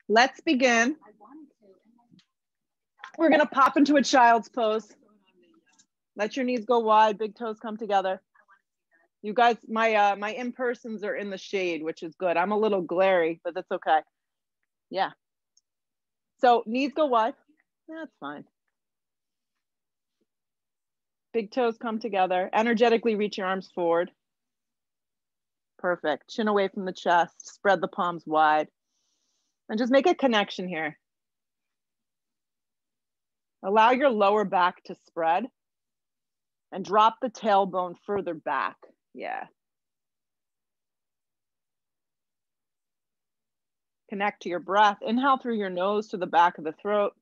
Let's begin. We're gonna pop into a child's pose. Let your knees go wide, big toes come together. You guys, my in-persons are in the shade, which is good. I'm a little glary, but that's okay. Yeah. So knees go wide. That's fine. Big toes come together. Energetically reach your arms forward. Perfect. Chin away from the chest. Spread the palms wide. And just make a connection here. Allow your lower back to spread. And drop the tailbone further back. Yeah. Connect to your breath. Inhale through your nose to the back of the throat.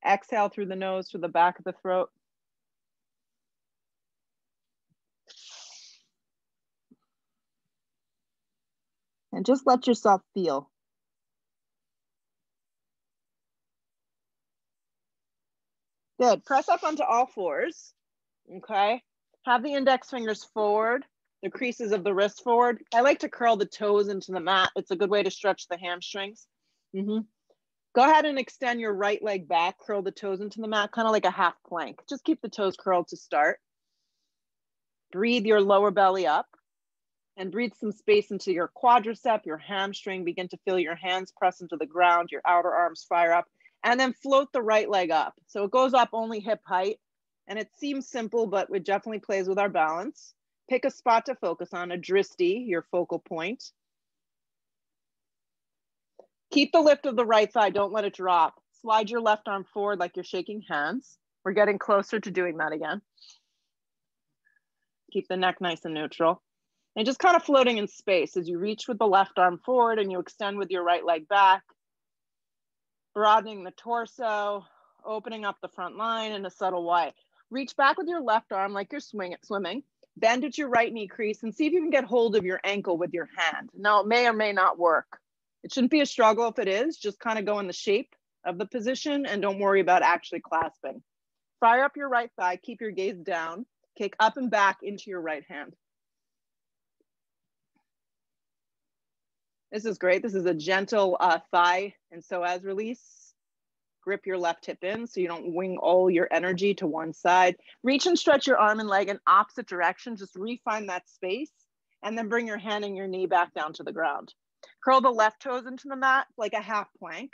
Exhale through the nose to the back of the throat. And just let yourself feel. Good. Press up onto all fours. Okay. Have the index fingers forward, the creases of the wrist forward. I like to curl the toes into the mat. It's a good way to stretch the hamstrings. Go ahead and extend your right leg back, curl the toes into the mat, kind of like a half plank. Just keep the toes curled to start. Breathe your lower belly up and breathe some space into your quadricep, your hamstring. Begin to feel your hands press into the ground, your outer arms fire up, and then float the right leg up. So it goes up only hip height. And it seems simple, but it definitely plays with our balance. Pick a spot to focus on, a dristi, your focal point. Keep the lift of the right thigh, don't let it drop. Slide your left arm forward like you're shaking hands. We're getting closer to doing that again. Keep the neck nice and neutral. And just kind of floating in space as you reach with the left arm forward and you extend with your right leg back. Broadening the torso, opening up the front line in a subtle way. Reach back with your left arm like you're swimming. Bend at your right knee crease and see if you can get hold of your ankle with your hand. Now, it may or may not work. It shouldn't be a struggle if it is. Just kind of go in the shape of the position and don't worry about actually clasping. Fire up your right thigh. Keep your gaze down. Kick up and back into your right hand. This is great. This is a gentle thigh and psoas release. Grip your left hip in so you don't wing all your energy to one side. Reach and stretch your arm and leg in opposite direction. Just refine that space and then bring your hand and your knee back down to the ground. Curl the left toes into the mat like a half plank.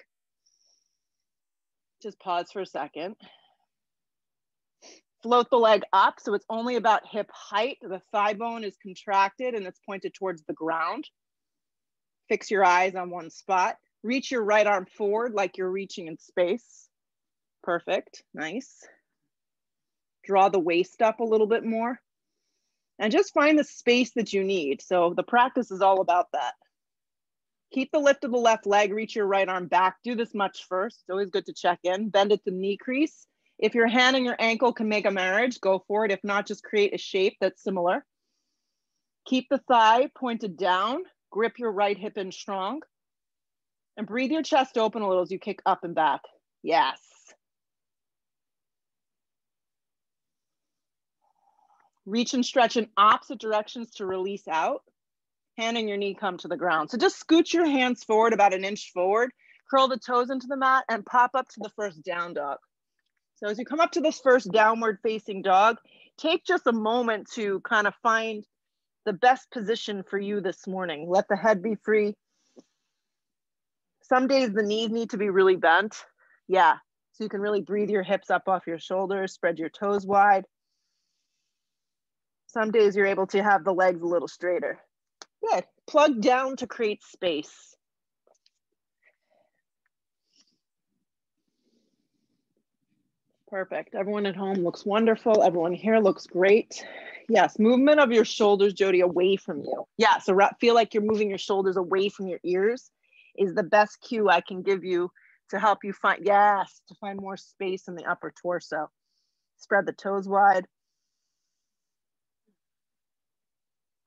Just pause for a second. Float the leg up so it's only about hip height. The thigh bone is contracted and it's pointed towards the ground. Fix your eyes on one spot. Reach your right arm forward like you're reaching in space. Perfect, nice. Draw the waist up a little bit more. And just find the space that you need. So the practice is all about that. Keep the lift of the left leg, reach your right arm back. Do this much first, it's always good to check in. Bend at the knee crease. If your hand and your ankle can make a marriage, go for it. If not, just create a shape that's similar. Keep the thigh pointed down. Grip your right hip in strong. And breathe your chest open a little as you kick up and back. Yes. Reach and stretch in opposite directions to release out. Hand and your knee come to the ground. So just scoot your hands forward about an inch forward. Curl the toes into the mat and pop up to the first down dog. So as you come up to this first downward facing dog, take just a moment to kind of find the best position for you this morning. Let the head be free. Some days the knees need to be really bent. Yeah, so you can really breathe your hips up off your shoulders, spread your toes wide. Some days you're able to have the legs a little straighter. Good. Plug down to create space. Perfect. Everyone at home looks wonderful. Everyone here looks great. Yes, movement of your shoulders, Jody, away from you. Yeah, so feel like you're moving your shoulders away from your ears is the best cue I can give you to help you find, yes, to find more space in the upper torso. Spread the toes wide.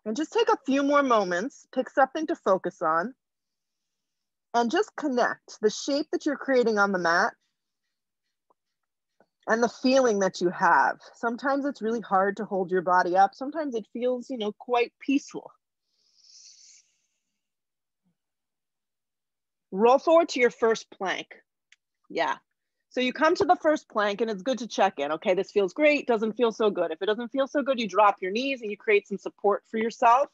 And just take a few more moments, pick something to focus on, and just connect the shape that you're creating on the mat and the feeling that you have. Sometimes it's really hard to hold your body up. Sometimes it feels, quite peaceful. Roll forward to your first plank. Yeah. So you come to the first plank and it's good to check in. Okay, this feels great, doesn't feel so good. If it doesn't feel so good, you drop your knees and you create some support for yourself.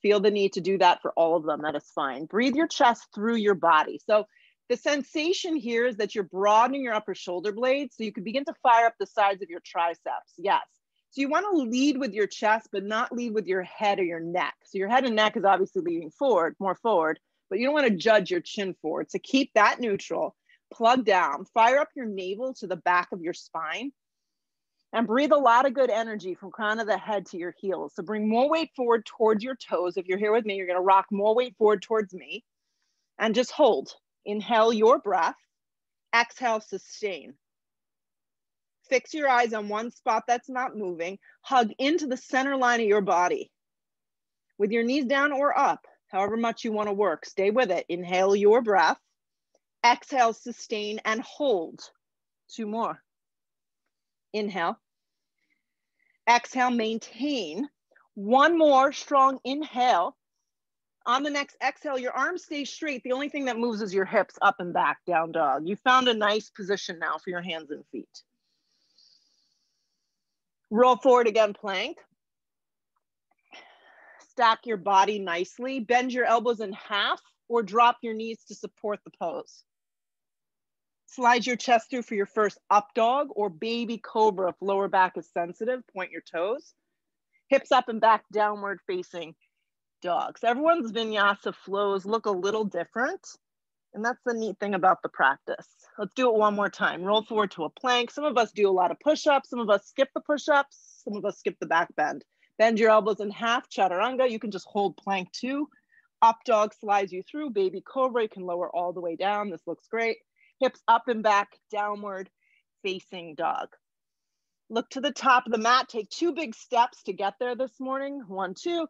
Feel the need to do that for all of them, that is fine. Breathe your chest through your body. So the sensation here is that you're broadening your upper shoulder blades so you can begin to fire up the sides of your triceps, yes. So you wanna lead with your chest, but not lead with your head or your neck. So your head and neck is obviously leading forward, more forward, but you don't wanna judge your chin forward. So keep that neutral, plug down, fire up your navel to the back of your spine, and breathe a lot of good energy from crown of the head to your heels. So bring more weight forward towards your toes. If you're here with me, you're gonna rock more weight forward towards me and just hold. Inhale your breath, exhale, sustain. Fix your eyes on one spot that's not moving. Hug into the center line of your body. With your knees down or up, however much you wanna work, stay with it. Inhale your breath, exhale, sustain, and hold. 2 more. Inhale. Exhale, maintain. 1 more strong inhale. On the next exhale, your arms stay straight. The only thing that moves is your hips up and back, down dog. You found a nice position now for your hands and feet. Roll forward again, plank. Stack your body nicely. Bend your elbows in half or drop your knees to support the pose. Slide your chest through for your first up dog or baby cobra if lower back is sensitive. Point your toes. Hips up and back, downward facing dog. So everyone's vinyasa flows look a little different. And that's the neat thing about the practice. Let's do it one more time. Roll forward to a plank. Some of us do a lot of push-ups. Some of us skip the push-ups. Some of us skip the back bend. Bend your elbows in half, chaturanga. You can just hold plank 2. Up dog slides you through. Baby cobra, you can lower all the way down. This looks great. Hips up and back, downward facing dog. Look to the top of the mat. Take 2 big steps to get there this morning. 1, 2.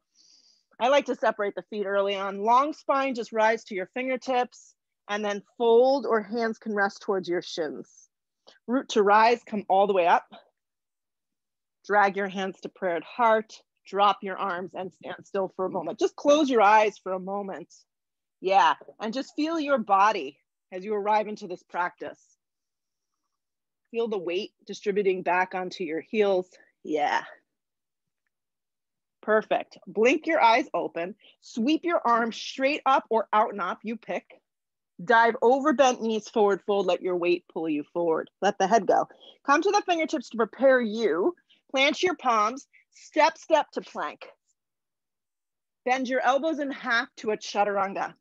I like to separate the feet early on. Long spine, just rise to your fingertips and then fold or hands can rest towards your shins. Root to rise, come all the way up. Drag your hands to prayer at heart. Drop your arms and stand still for a moment. Just close your eyes for a moment. Yeah, and just feel your body as you arrive into this practice. Feel the weight distributing back onto your heels. Yeah. Perfect. Blink your eyes open. Sweep your arms straight up or out and up, you pick. Dive over bent knees, forward fold. Let your weight pull you forward. Let the head go. Come to the fingertips to prepare you. Plant your palms. Step to plank. Bend your elbows in half to a chaturanga.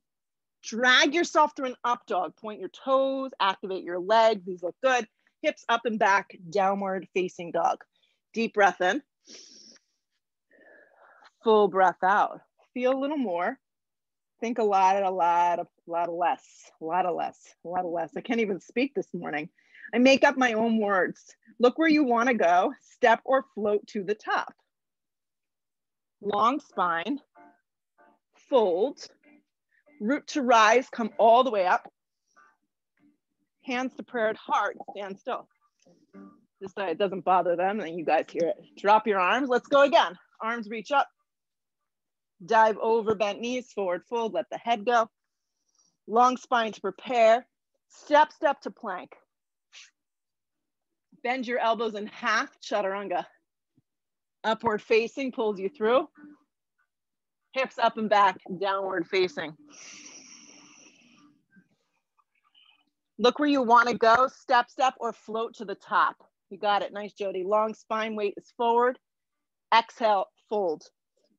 Drag yourself through an up dog. Point your toes, activate your legs. These look good. Hips up and back, downward facing dog. Deep breath in. Full breath out. Feel a little more. Think a lot less. I can't even speak this morning. I make up my own words. Look where you want to go. Step or float to the top. Long spine. Fold. Root to rise, come all the way up. Hands to prayer at heart, stand still. This way it doesn't bother them and you guys hear it. Drop your arms, let's go again. Arms reach up. Dive over bent knees, forward fold, let the head go. Long spine to prepare. Step to plank. Bend your elbows in half, chaturanga. Upward facing pulls you through. Hips up and back, downward facing. Look where you want to go, step or float to the top. You got it, nice Jody. Long spine, weight is forward. Exhale, fold.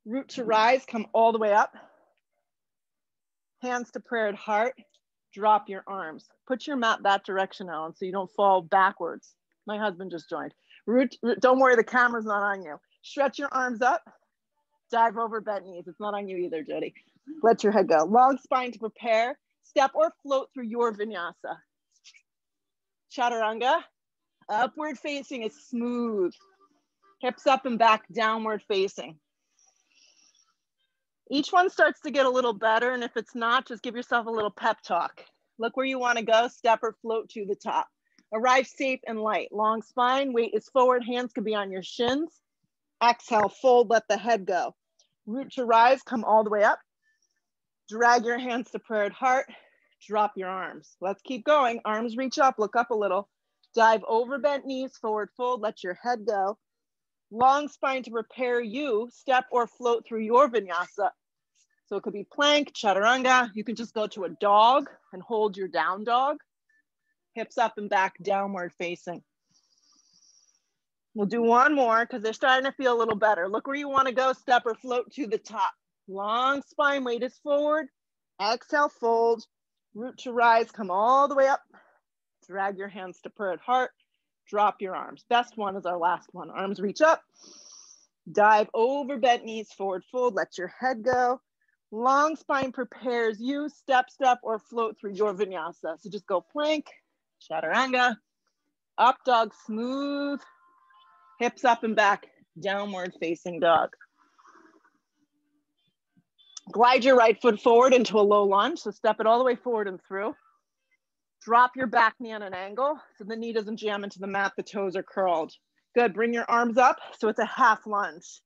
Root to rise, come all the way up. Hands to prayer at heart. Drop your arms. Put your mat that direction, Ellen, so you don't fall backwards. My husband just joined. Root, don't worry, the camera's not on you. Stretch your arms up. Dive over bent knees. It's not on you either, Jody. Let your head go. Long spine to prepare. Step or float through your vinyasa. Chaturanga. Upward facing is smooth. Hips up and back, downward facing. Each one starts to get a little better, and if it's not, just give yourself a little pep talk. Look where you want to go, step or float to the top. Arrive safe and light. Long spine, weight is forward, hands could be on your shins. Exhale, fold, let the head go. Root to rise, come all the way up. Drag your hands to prayer at heart. drop your arms. Let's keep going. Arms reach up, look up a little. Dive over bent knees, forward fold, let your head go. Long spine to prepare you, step or float through your vinyasa. So it could be plank, chaturanga. You can just go to a dog and hold your down dog. Hips up and back, downward facing. We'll do one more because they're starting to feel a little better. Look where you want to go, step or float to the top. Long spine, weight is forward. Exhale, fold. Root to rise, come all the way up. Drag your hands to prayer at heart. Drop your arms. Best one is our last one. Arms reach up. Dive over bent knees, forward fold. Let your head go. Long spine prepares you. Step, step, or float through your vinyasa. So just go plank, chaturanga, up dog, smooth. Hips up and back, downward facing dog. Glide your right foot forward into a low lunge. So step it all the way forward and through. Drop your back knee on an angle so the knee doesn't jam into the mat, the toes are curled. Good, bring your arms up so it's a half lunge.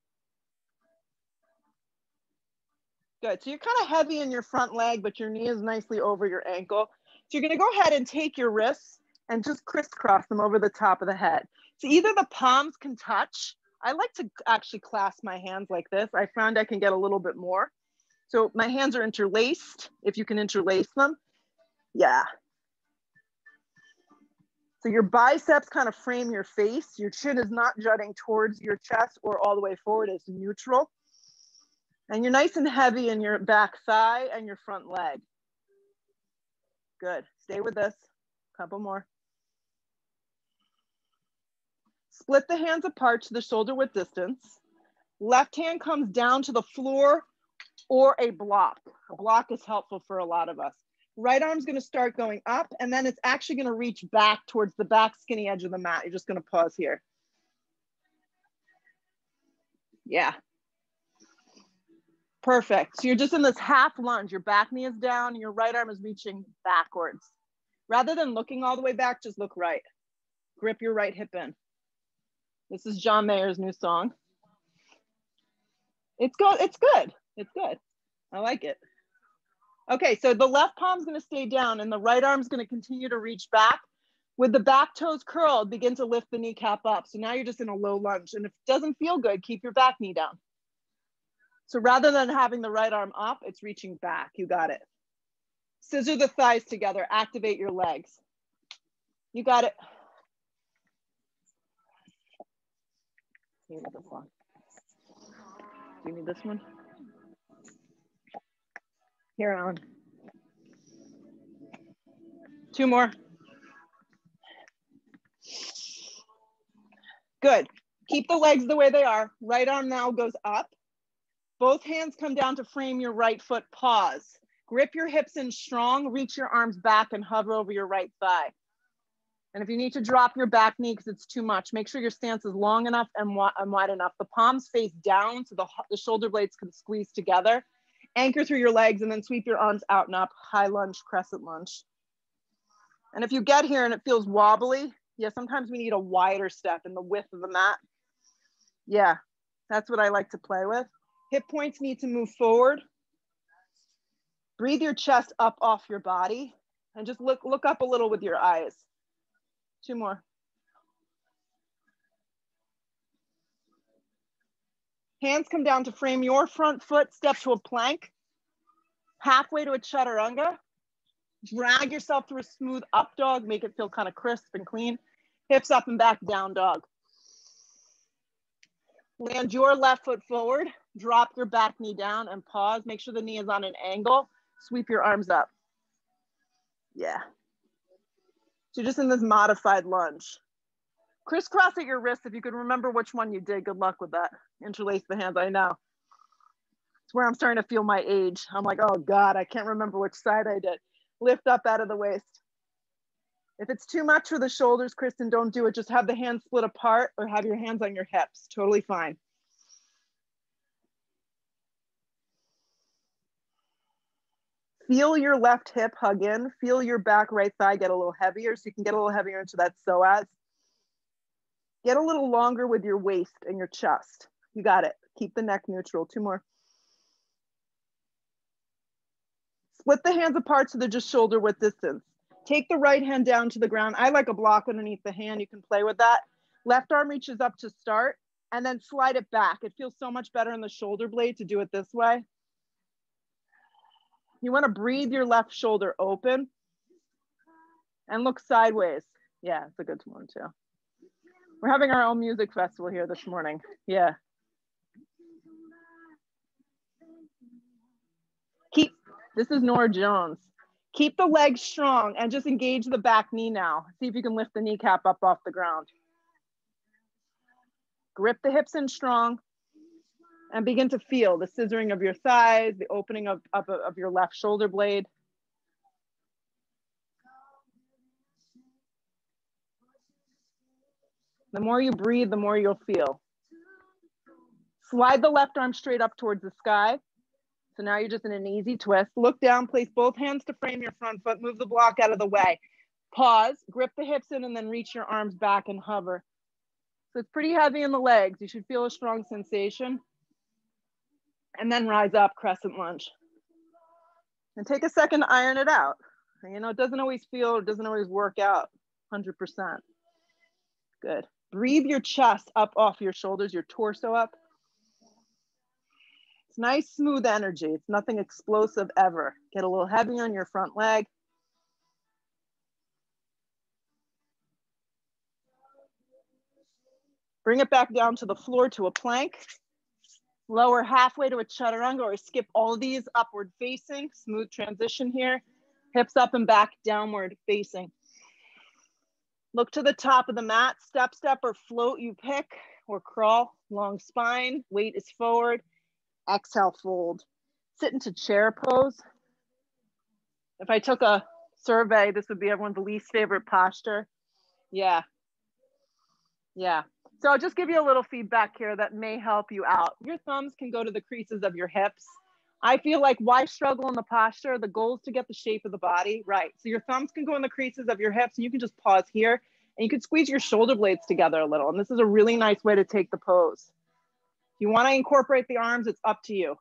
Good, so you're kind of heavy in your front leg, but your knee is nicely over your ankle. So you're gonna go ahead and take your wrists and just crisscross them over the top of the head. So either the palms can touch. I like to actually clasp my hands like this. I found I can get a little bit more. So my hands are interlaced, if you can interlace them. Yeah. So your biceps kind of frame your face. Your chin is not jutting towards your chest or all the way forward, it's neutral. And you're nice and heavy in your back thigh and your front leg. Good, stay with this, couple more. Split the hands apart to the shoulder width distance. Left hand comes down to the floor or a block. A block is helpful for a lot of us. Right arm's gonna start going up and then it's actually gonna reach back towards the back skinny edge of the mat. You're just gonna pause here. Yeah. Perfect. So you're just in this half lunge. Your back knee is down and your right arm is reaching backwards. Rather than looking all the way back, just look right. Grip your right hip in. This is John Mayer's new song. It's good. It's good. It's good. I like it. Okay, so the left palm's gonna stay down and the right arm's gonna continue to reach back. With the back toes curled, begin to lift the kneecap up. So now you're just in a low lunge. And if it doesn't feel good, keep your back knee down. So rather than having the right arm up, it's reaching back. You got it. Scissor the thighs together, activate your legs. You got it. You need this one. Do you need this one? Here, Alan. Two more. Good. Keep the legs the way they are. Right arm now goes up. Both hands come down to frame your right foot. Pause. Grip your hips in strong. Reach your arms back and hover over your right thigh. And if you need to drop your back knee because it's too much, make sure your stance is long enough and wide enough. The palms face down so the shoulder blades can squeeze together. Anchor through your legs and then sweep your arms out and up. High lunge, crescent lunge. And if you get here and it feels wobbly, yeah, sometimes we need a wider step in the width of the mat. Yeah, that's what I like to play with. Hip points need to move forward. Breathe your chest up off your body and just look up a little with your eyes. Two more. Hands come down to frame your front foot, step to a plank, halfway to a chaturanga. Drag yourself through a smooth up dog, make it feel kind of crisp and clean. Hips up and back, down dog. Land your left foot forward, drop your back knee down and pause. Make sure the knee is on an angle. Sweep your arms up. Yeah. So just in this modified lunge. Crisscross at your wrist. If you can remember which one you did, good luck with that. Interlace the hands, I know. It's where I'm starting to feel my age. I'm like, oh God, I can't remember which side I did. Lift up out of the waist. If it's too much for the shoulders, Kristen, don't do it. Just have the hands split apart or have your hands on your hips. Totally fine. Feel your left hip hug in. Feel your back right thigh get a little heavier so you can get a little heavier into that psoas. Get a little longer with your waist and your chest. You got it. Keep the neck neutral. Two more. Split the hands apart so they're just shoulder width distance. Take the right hand down to the ground. I like a block underneath the hand. You can play with that. Left arm reaches up to start and then slide it back. It feels so much better in the shoulder blade to do it this way. You want to breathe your left shoulder open and look sideways. Yeah, it's a good one too. We're having our own music festival here this morning. Yeah. This is Nora Jones. Keep the legs strong and just engage the back knee now. See if you can lift the kneecap up off the ground. Grip the hips in strong and begin to feel the scissoring of your thighs, the opening of your left shoulder blade. The more you breathe, the more you'll feel. Slide the left arm straight up towards the sky. So now you're just in an easy twist. Look down, place both hands to frame your front foot, move the block out of the way. Pause, grip the hips in and then reach your arms back and hover. So it's pretty heavy in the legs. You should feel a strong sensation. And then rise up, crescent lunge. And take a second to iron it out. You know, it doesn't always feel, it doesn't always work out 100%. Good. Breathe your chest up off your shoulders, your torso up. It's nice, smooth energy. It's nothing explosive ever. Get a little heavy on your front leg. Bring it back down to the floor to a plank. Lower halfway to a chaturanga or skip all of these upward facing. Smooth transition here. Hips up and back, downward facing. Look to the top of the mat. Step, step, or float, you pick, or crawl. Long spine, weight is forward. Exhale, fold. Sit into chair pose. If I took a survey, this would be everyone's least favorite posture. Yeah. Yeah. So I'll just give you a little feedback here that may help you out. Your thumbs can go to the creases of your hips. I feel like why struggle in the posture? The goal is to get the shape of the body right. So your thumbs can go in the creases of your hips and you can just pause here and you can squeeze your shoulder blades together a little. And this is a really nice way to take the pose. If you want to incorporate the arms, it's up to you.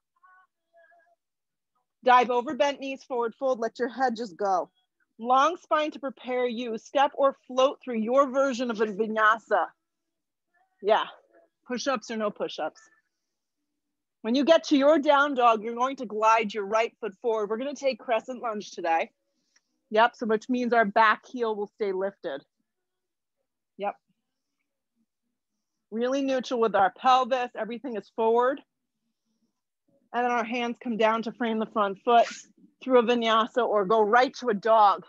Dive over, bent knees, forward fold. Let your head just go. Long spine to prepare you. Step or float through your version of a vinyasa. Yeah, push-ups or no push-ups. When you get to your down dog, you're going to glide your right foot forward. We're going to take crescent lunge today. Yep, so which means our back heel will stay lifted. Yep. Really neutral with our pelvis. Everything is forward. And then our hands come down to frame the front foot through a vinyasa or go right to a dog.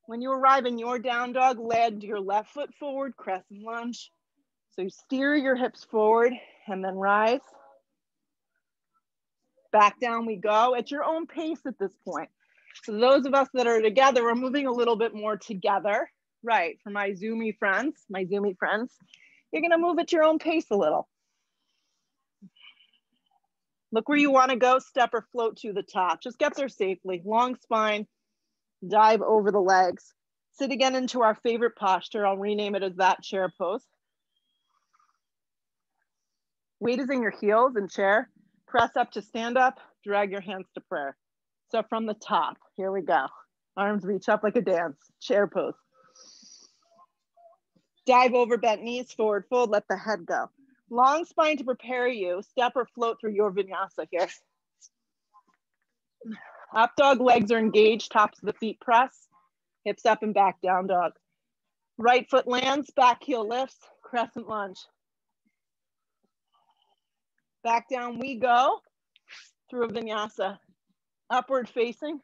When you arrive in your down dog, land your left foot forward, crescent lunge. So you steer your hips forward and then rise. Back down we go at your own pace at this point. So those of us that are together, we're moving a little bit more together. Right, for my Zoomy friends, you're gonna move at your own pace a little. Look where you wanna go, step or float to the top. Just get there safely, long spine, dive over the legs. Sit again into our favorite posture. I'll rename it as that chair pose. Weight is in your heels and chair. Press up to stand up, drag your hands to prayer. So from the top, here we go. Arms reach up like a dance, chair pose. Dive over, bent knees, forward fold, let the head go. Long spine to prepare you. Step or float through your vinyasa here. Up dog, legs are engaged, tops of the feet press. Hips up and back, down dog. Right foot lands, back heel lifts, crescent lunge. Back down we go through a vinyasa. Upward facing,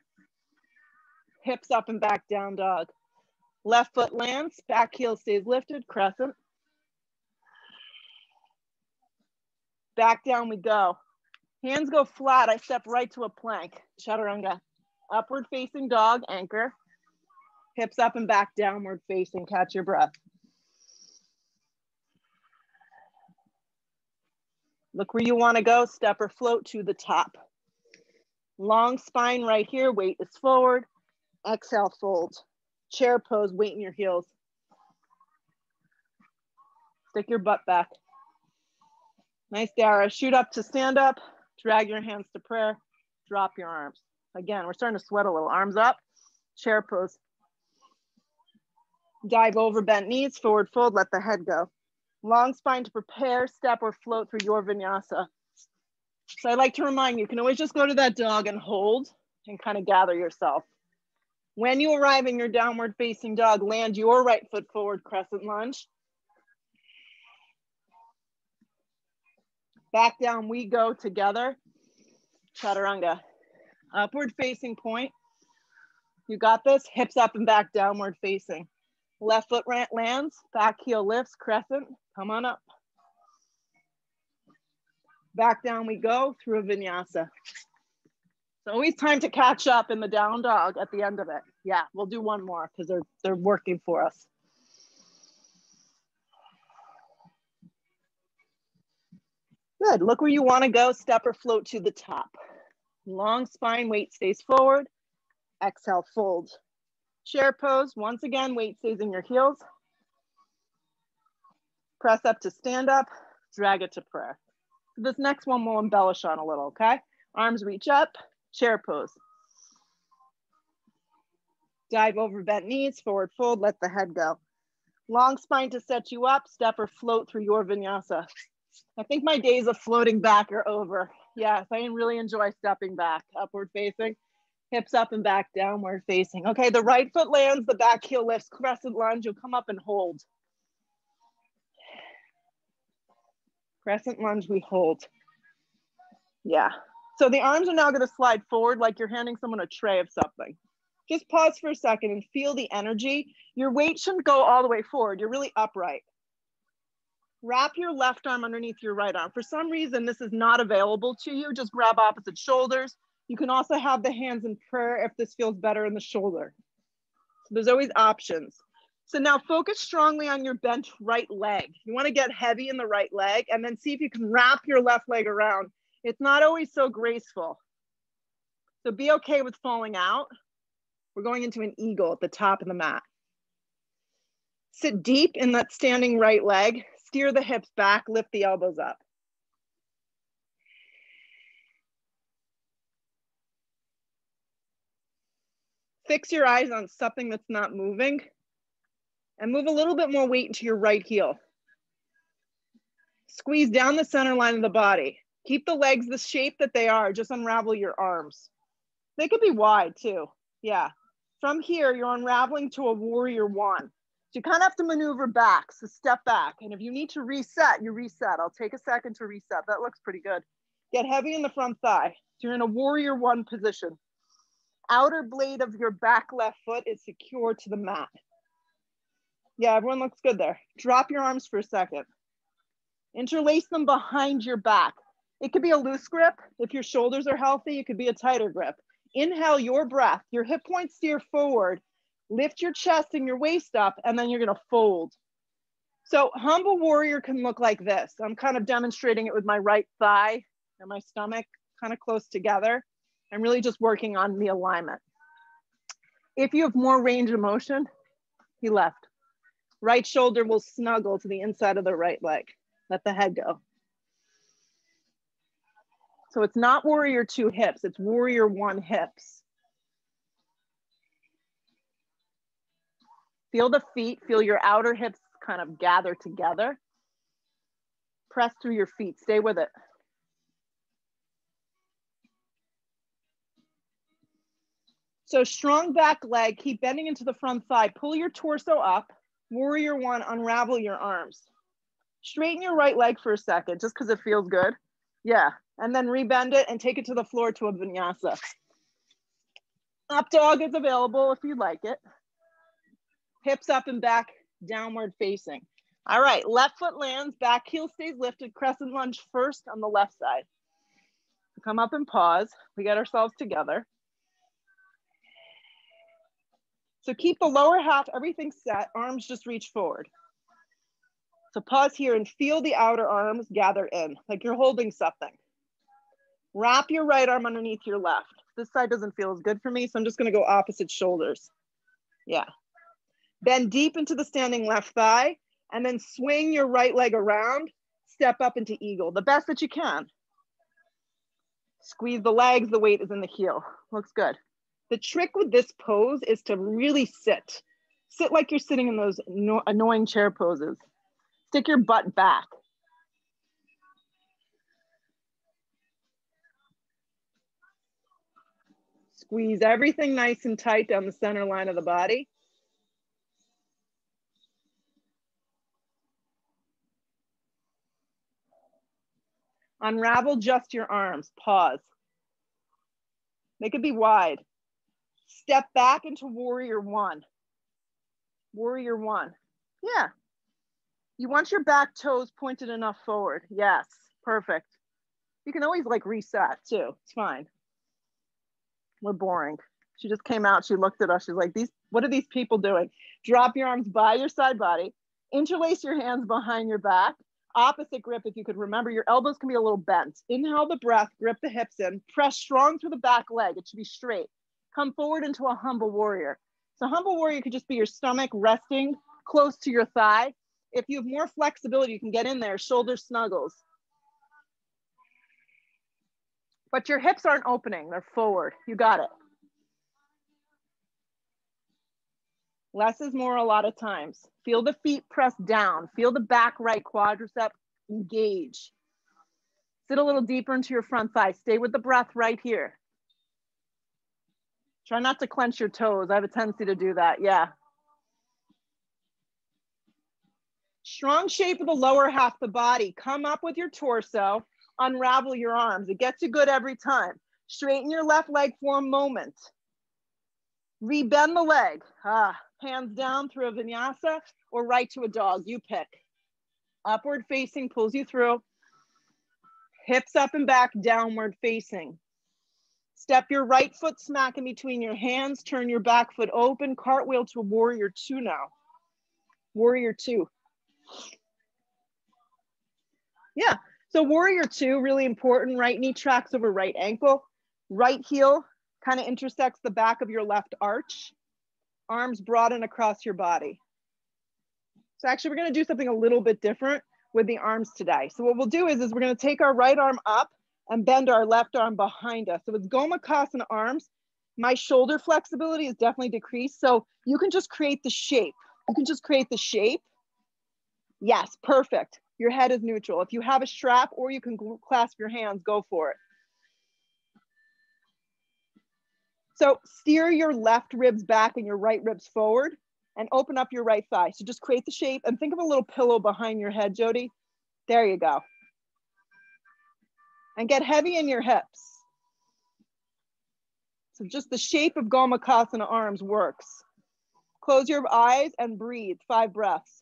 hips up and back, down dog. Left foot lands, back heel stays lifted, crescent. Back down we go. Hands go flat, I step right to a plank, chaturanga. Upward facing dog, anchor. Hips up and back, downward facing, catch your breath. Look where you wanna go, step or float to the top. Long spine right here, weight is forward. Exhale, fold. Chair pose, weight in your heels. Stick your butt back. Nice, Dara. Shoot up to stand up, Drag your hands to prayer, drop your arms. Again, we're starting to sweat a little. Arms up, chair pose. Dive over, bent knees, forward fold, let the head go. Long spine to prepare, step or float through your vinyasa. So I like to remind you, you can always just go to that dog and hold and kind of gather yourself. When you arrive in your downward facing dog, land your right foot forward, crescent lunge. Back down we go together, chaturanga. Upward facing point. You got this, hips up and back, downward facing. Left foot lands, back heel lifts, crescent, come on up. Back down we go through a vinyasa. It's always time to catch up in the down dog at the end of it. Yeah, we'll do one more because they're working for us. Good, look where you wanna go, step or float to the top. Long spine, weight stays forward. Exhale, fold. Chair pose, once again, weight stays in your heels. Press up to stand up, drag it to prayer. This next one we'll embellish on a little, okay? Arms reach up, chair pose. Dive over bent knees, forward fold, let the head go. Long spine to set you up, step or float through your vinyasa. I think my days of floating back are over. Yes, I really enjoy stepping back, upward facing, hips up and back, downward facing. Okay, the right foot lands, the back heel lifts, crescent lunge, you'll come up and hold. Crescent lunge, we hold. Yeah. So the arms are now gonna slide forward like you're handing someone a tray of something. Just pause for a second and feel the energy. Your weight shouldn't go all the way forward. You're really upright. Wrap your left arm underneath your right arm. For some reason, this is not available to you. Just grab opposite shoulders. You can also have the hands in prayer if this feels better in the shoulder. So there's always options. So now focus strongly on your bent right leg. You want to get heavy in the right leg and then see if you can wrap your left leg around. It's not always so graceful. So be okay with falling out. We're going into an eagle at the top of the mat. Sit deep in that standing right leg. Steer the hips back, lift the elbows up. Fix your eyes on something that's not moving and move a little bit more weight into your right heel. Squeeze down the center line of the body. Keep the legs the shape that they are, just unravel your arms. They could be wide too, yeah. From here, you're unraveling to a warrior one. So you kind of have to maneuver back, so step back. And if you need to reset, you reset. I'll take a second to reset. That looks pretty good. Get heavy in the front thigh. So you're in a warrior one position. Outer blade of your back left foot is secure to the mat. Yeah, everyone looks good there. Drop your arms for a second. Interlace them behind your back. It could be a loose grip. If your shoulders are healthy, it could be a tighter grip. Inhale your breath. Your hip points steer forward. Lift your chest and your waist up, and then you're gonna fold. So humble warrior can look like this. I'm kind of demonstrating it with my right thigh and my stomach kind of close together. I'm really just working on the alignment. If you have more range of motion, he left. Right shoulder will snuggle to the inside of the right leg. Let the head go. So it's not warrior two hips, it's warrior one hips. Feel the feet, feel your outer hips kind of gather together. Press through your feet, stay with it. So strong back leg, keep bending into the front thigh, pull your torso up, warrior one, unravel your arms. Straighten your right leg for a second, just because it feels good. Yeah, and then rebend it and take it to the floor to a vinyasa. Up dog is available if you'd like it. Hips up and back, downward facing. All right, left foot lands, back heel stays lifted, crescent lunge first on the left side. Come up and pause. We get ourselves together. So keep the lower half, everything set, arms just reach forward. So pause here and feel the outer arms gather in, like you're holding something. Wrap your right arm underneath your left. This side doesn't feel as good for me, so I'm just gonna go opposite shoulders. Yeah. Bend deep into the standing left thigh, and then swing your right leg around, step up into eagle, the best that you can. Squeeze the legs, the weight is in the heel. Looks good. The trick with this pose is to really sit. Sit like you're sitting in those annoying chair poses. Stick your butt back. Squeeze everything nice and tight down the center line of the body. Unravel just your arms, pause. They could be wide. Step back into warrior one. Warrior one. Yeah. You want your back toes pointed enough forward. Yes, perfect. You can always like reset too, it's fine. We're boring. She just came out, she looked at us, she's like, what are these people doing? Drop your arms by your side body, interlace your hands behind your back, opposite grip if you could remember, your elbows can be a little bent. Inhale the breath, grip the hips in, press strong through the back leg, it should be straight. Come forward into a humble warrior. So humble warrior could just be your stomach resting close to your thigh. If you have more flexibility, you can get in there, shoulder snuggles. But your hips aren't opening, they're forward. You got it. Less is more a lot of times. Feel the feet press down. Feel the back right quadricep engage. Sit a little deeper into your front thigh. Stay with the breath right here. Try not to clench your toes. I have a tendency to do that, yeah. Strong shape of the lower half of the body. Come up with your torso. Unravel your arms. It gets you good every time. Straighten your left leg for a moment. Rebend the leg. Hands down through a vinyasa or right to a dog. You pick. Upward facing pulls you through. Hips up and back, downward facing. Step your right foot smack in between your hands. Turn your back foot open. Cartwheel to a warrior two now. Warrior two. Yeah. So warrior two, really important. Right knee tracks over right ankle. Right heel kind of intersects the back of your left arch. Arms broaden across your body. So actually we're going to do something a little bit different with the arms today. So what we'll do is we're going to take our right arm up and bend our left arm behind us. So with Gomukhasana arms, my shoulder flexibility is definitely decreased. So you can just create the shape. You can just create the shape. Yes, perfect. Your head is neutral. If you have a strap or you can clasp your hands, go for it. So steer your left ribs back and your right ribs forward and open up your right thigh. So just create the shape and think of a little pillow behind your head, Jody. There you go. And get heavy in your hips. So just the shape of Gomukhasana arms works. Close your eyes and breathe, 5 breaths.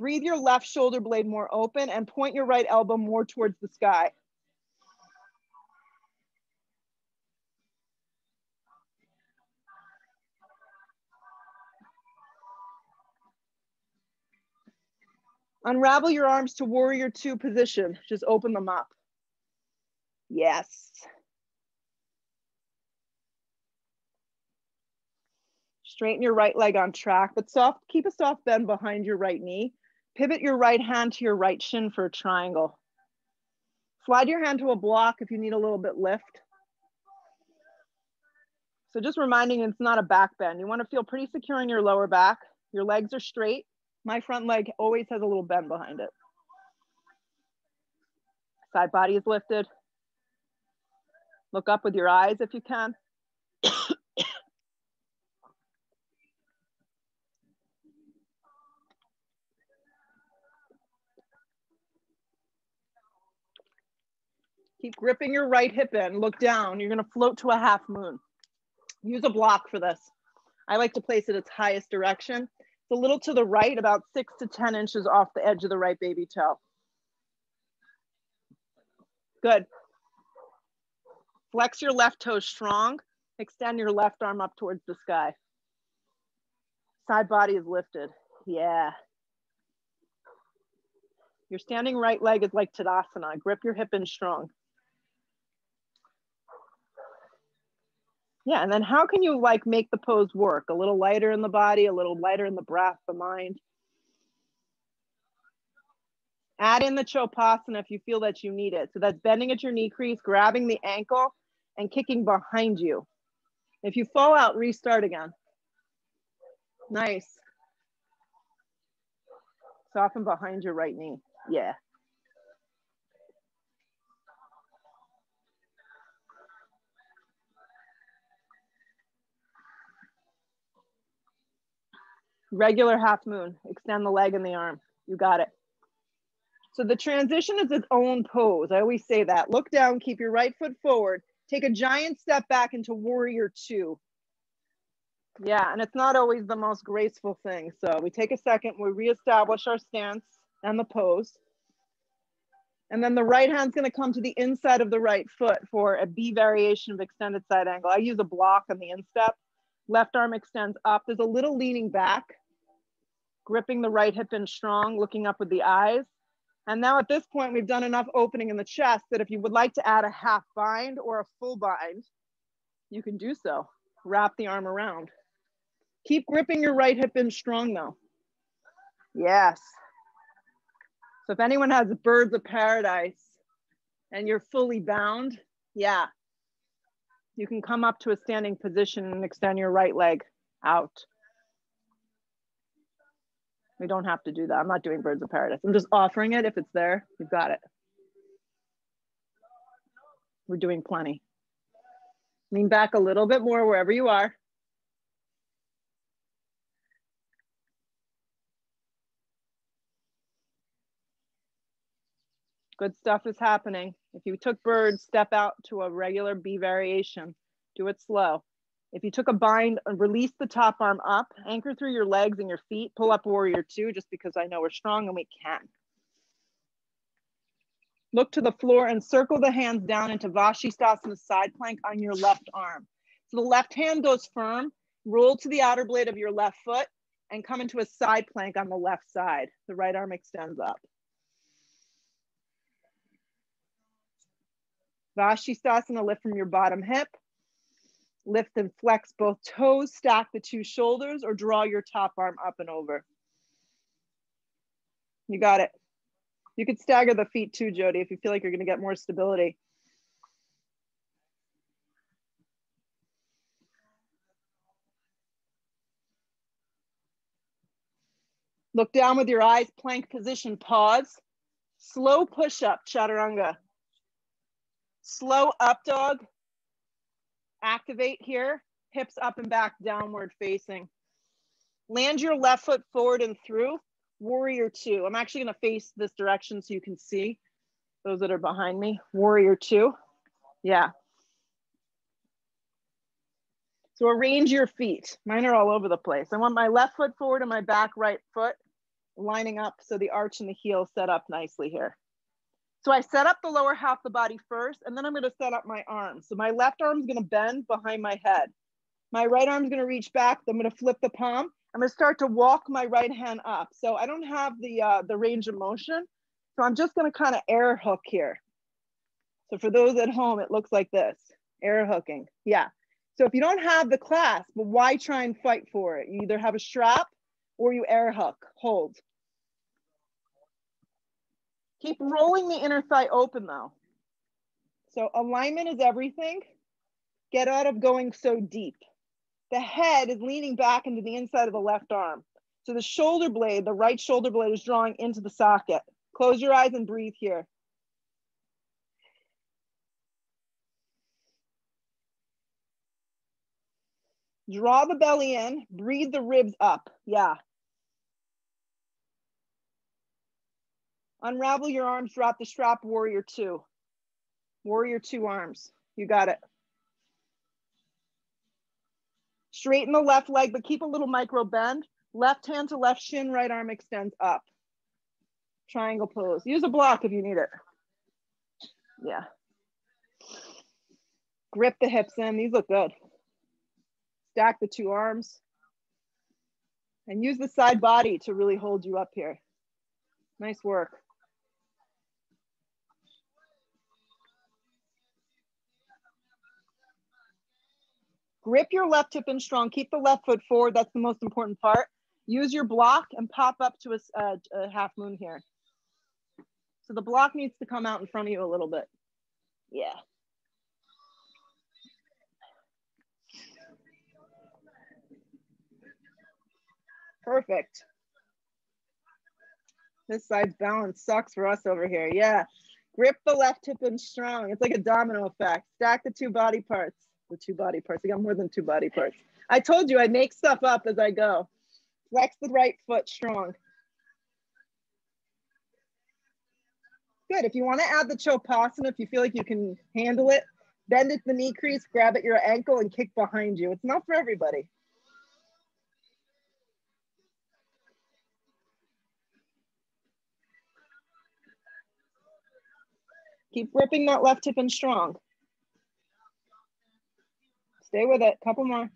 Breathe your left shoulder blade more open and point your right elbow more towards the sky. Unravel your arms to warrior two position. Just open them up. Yes. Straighten your right leg on track, but keep a soft bend behind your right knee. Pivot your right hand to your right shin for a triangle. Slide your hand to a block if you need a little bit lift. So just reminding you, it's not a back bend. You want to feel pretty secure in your lower back. Your legs are straight. My front leg always has a little bend behind it. Side body is lifted. Look up with your eyes if you can. Keep gripping your right hip in. Look down. You're going to float to a half moon. Use a block for this. I like to place it its highest direction. It's a little to the right, about 6 to 10 inches off the edge of the right baby toe. Good. Flex your left toe strong. Extend your left arm up towards the sky. Side body is lifted. Yeah. Your standing right leg is like Tadasana. Grip your hip in strong. Yeah, and then how can you like make the pose work? A little lighter in the body, a little lighter in the breath, the mind. Add in the Chopasana if you feel that you need it. So that's bending at your knee crease, grabbing the ankle, and kicking behind you. If you fall out, restart again. Nice. Soften behind your right knee. Yeah. Regular half moon. Extend the leg and the arm. You got it. So the transition is its own pose. I always say that. Look down, keep your right foot forward. Take a giant step back into warrior two. Yeah, and it's not always the most graceful thing. So we take a second, we reestablish our stance and the pose. And then the right hand's gonna come to the inside of the right foot for a B variation of extended side angle. I use a block on the instep. Left arm extends up. There's a little leaning back, gripping the right hip in strong, looking up with the eyes. And now at this point, we've done enough opening in the chest that if you would like to add a half bind or a full bind, you can do so. Wrap the arm around. Keep gripping your right hip in strong though. Yes. So if anyone has birds of paradise and you're fully bound, yeah, you can come up to a standing position and extend your right leg out. We don't have to do that. I'm not doing birds of paradise. I'm just offering it. If it's there, you've got it. We're doing plenty. Lean back a little bit more wherever you are. Good stuff is happening. If you took birds, step out to a regular B variation. Do it slow. If you took a bind, release the top arm up, anchor through your legs and your feet, pull up warrior two, just because I know we're strong and we can. Look to the floor and circle the hands down into Vashisthasana side plank on your left arm. So the left hand goes firm, roll to the outer blade of your left foot and come into a side plank on the left side. The right arm extends up. Vashisthasana, lift from your bottom hip. Lift and flex both toes, stack the two shoulders, or draw your top arm up and over. You got it. You could stagger the feet too, Jody, if you feel like you're gonna get more stability. Look down with your eyes, plank position, pause. Slow push-up, chaturanga. Slow up dog. Activate here, hips up and back, downward facing. Land your left foot forward and through, warrior two. I'm actually gonna face this direction so you can see those that are behind me. Warrior two, yeah. So arrange your feet. Mine are all over the place. I want my left foot forward and my back right foot lining up so the arch and the heel set up nicely here. So I set up the lower half of the body first, and then I'm gonna set up my arms. So my left arm is gonna bend behind my head. My right arm is gonna reach back. I'm gonna flip the palm. I'm gonna start to walk my right hand up. So I don't have the range of motion. So I'm just gonna kind of air hook here. So for those at home, it looks like this, air hooking, yeah. So if you don't have the clasp, but why try and fight for it? You either have a strap or you air hook, hold. Keep rolling the inner thigh open though. So alignment is everything. Get out of going so deep. The head is leaning back into the inside of the left arm. So the shoulder blade, the right shoulder blade is drawing into the socket. Close your eyes and breathe here. Draw the belly in, breathe the ribs up, yeah. Unravel your arms, drop the strap, warrior two. Warrior two arms, you got it. Straighten the left leg, but keep a little micro bend. Left hand to left shin, right arm extends up. Triangle pose. Use a block if you need it. Yeah. Grip the hips in, these look good. Stack the two arms. And use the side body to really hold you up here. Nice work. Grip your left hip in strong. Keep the left foot forward. That's the most important part. Use your block and pop up to a half moon here. So the block needs to come out in front of you a little bit. Yeah. Perfect. This side's balance sucks for us over here. Yeah. Grip the left hip in strong. It's like a domino effect. Stack the two body parts. The two body parts. I got more than two body parts. I told you I'd make stuff up as I go. Flex the right foot strong. Good. If you want to add the chopasana, if you feel like you can handle it, bend at the knee crease, grab at your ankle, and kick behind you. It's not for everybody. Keep gripping that left hip in strong. Stay with it. Couple more.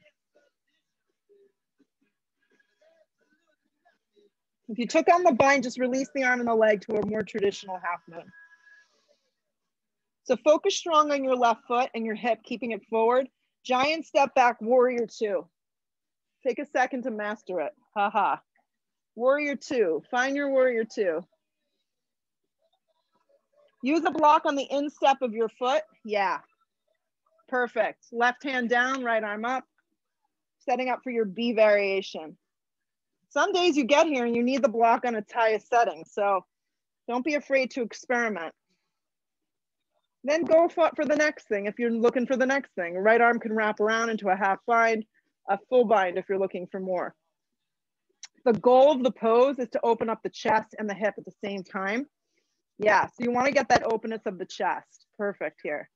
If you took on the bind, just release the arm and the leg to a more traditional half moon. So focus strong on your left foot and your hip, keeping it forward. Giant step back, warrior two. Take a second to master it. Haha. Warrior two. Find your warrior two. Use a block on the instep of your foot. Yeah. Perfect. Left hand down, right arm up. Setting up for your B variation. Some days you get here and you need the block on its highest setting. So don't be afraid to experiment. Then go for the next thing if you're looking for the next thing. Right arm can wrap around into a half bind, a full bind if you're looking for more. The goal of the pose is to open up the chest and the hip at the same time. Yeah, so you want to get that openness of the chest. Perfect here.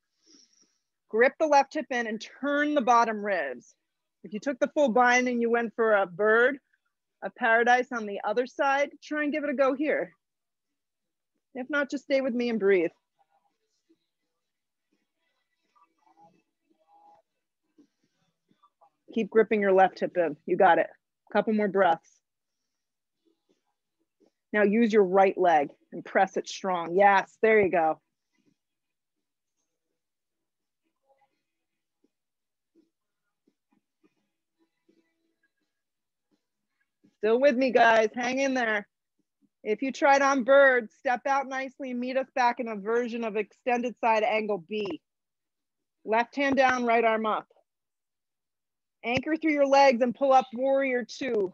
Grip the left hip in and turn the bottom ribs. If you took the full bind and you went for a bird, a paradise on the other side, try and give it a go here. If not, just stay with me and breathe. Keep gripping your left hip in. You got it. A couple more breaths. Now use your right leg and press it strong. Yes, there you go. Still with me, guys. Hang in there. If you tried on bird, step out nicely and meet us back in a version of extended side angle B. Left hand down, right arm up. Anchor through your legs and pull up warrior two.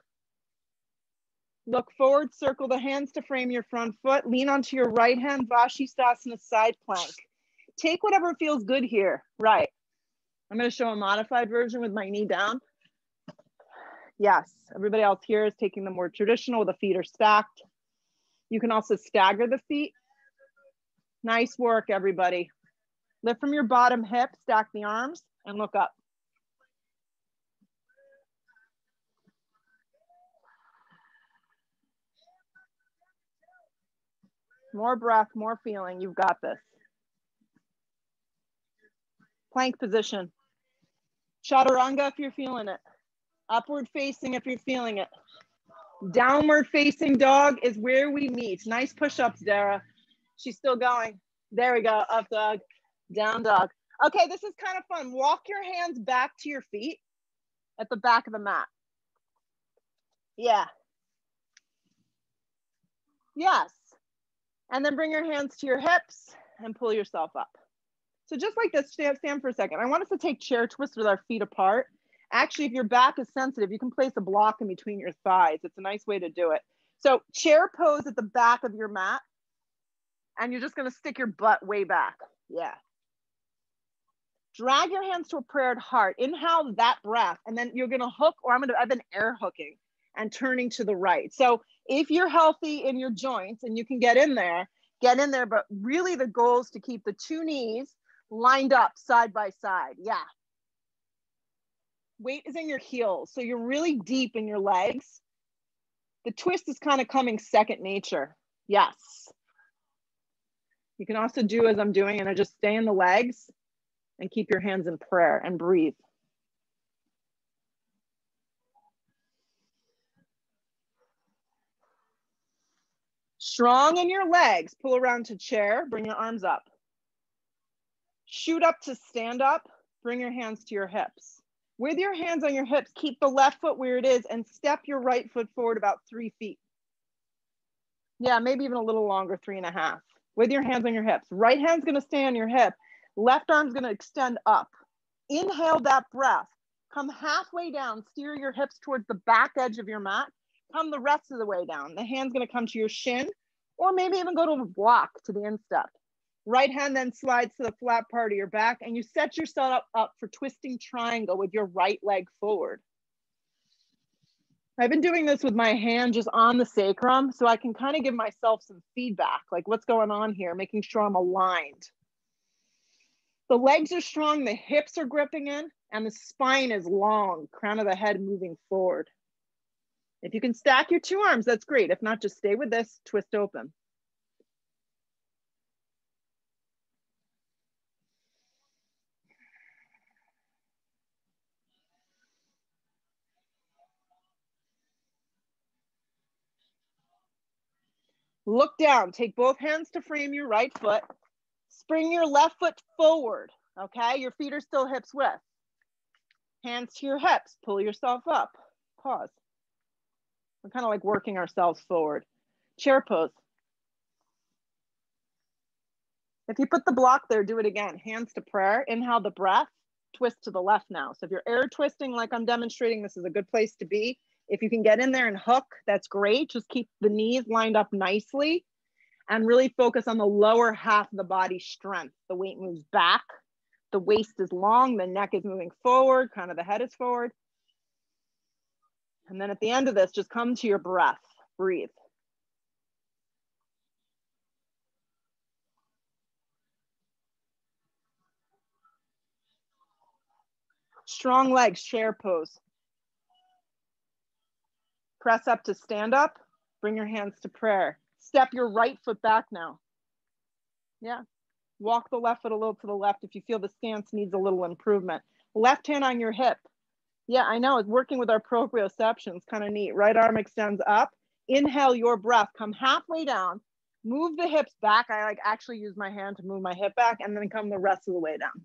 Look forward, circle the hands to frame your front foot. Lean onto your right hand, Vashisthasana side plank. Take whatever feels good here. Right. I'm going to show a modified version with my knee down. Yes, everybody else here is taking the more traditional, the feet are stacked. You can also stagger the feet. Nice work, everybody. Lift from your bottom hip, stack the arms, and look up. More breath, more feeling. You've got this. Plank position. Chaturanga if you're feeling it. Upward facing if you're feeling it. Downward facing dog is where we meet. Nice push-ups, Dara. She's still going. There we go. Up dog, down dog. Okay, this is kind of fun. Walk your hands back to your feet at the back of the mat. Yeah. Yes. And then bring your hands to your hips and pull yourself up. So just like this, stand for a second. I want us to take chair twists with our feet apart. Actually, if your back is sensitive, you can place a block in between your thighs. It's a nice way to do it. So chair pose at the back of your mat, and you're just gonna stick your butt way back. Yeah. Drag your hands to a prayer heart. Inhale that breath, and then you're gonna hook, or I've been air hooking and turning to the right. So if you're healthy in your joints and you can get in there, but really the goal is to keep the two knees lined up side by side. Yeah. Weight is in your heels, so you're really deep in your legs. The twist is kind of coming second nature. Yes. You can also do as I'm doing, and I just stay in the legs and keep your hands in prayer and breathe. Strong in your legs. Pull around to chair. Bring your arms up. Shoot up to stand up. Bring your hands to your hips. With your hands on your hips, keep the left foot where it is and step your right foot forward about 3 feet. Yeah, maybe even a little longer, 3.5. with your hands on your hips. Right hand's gonna stay on your hip. Left arm's gonna extend up. Inhale that breath. Come halfway down, steer your hips towards the back edge of your mat. Come the rest of the way down. The hand's gonna come to your shin, or maybe even go to a block to the instep. Right hand then slides to the flat part of your back, and you set yourself up for twisting triangle with your right leg forward. I've been doing this with my hand just on the sacrum, so I can kind of give myself some feedback, like what's going on here, making sure I'm aligned. The legs are strong, the hips are gripping in, and the spine is long, crown of the head moving forward. If you can stack your two arms, that's great. If not, just stay with this, twist open. Look down, take both hands to frame your right foot. Spring your left foot forward, okay? Your feet are still hips width. Hands to your hips, pull yourself up, pause. We're kind of like working ourselves forward. Chair pose. If you put the block there, do it again. Hands to prayer, inhale the breath, twist to the left now. So if you're air twisting like I'm demonstrating, this is a good place to be. If you can get in there and hook, that's great. Just keep the knees lined up nicely and really focus on the lower half of the body strength. The weight moves back, the waist is long, the neck is moving forward, kind of the head is forward. And then at the end of this, just come to your breath, breathe. Strong legs, chair pose. Press up to stand up, bring your hands to prayer. Step your right foot back now. Yeah, walk the left foot a little to the left if you feel the stance needs a little improvement. Left hand on your hip. Yeah, I know, it's working with our proprioception. It's kind of neat. Right arm extends up. Inhale your breath, come halfway down. Move the hips back. I like actually use my hand to move my hip back and then come the rest of the way down.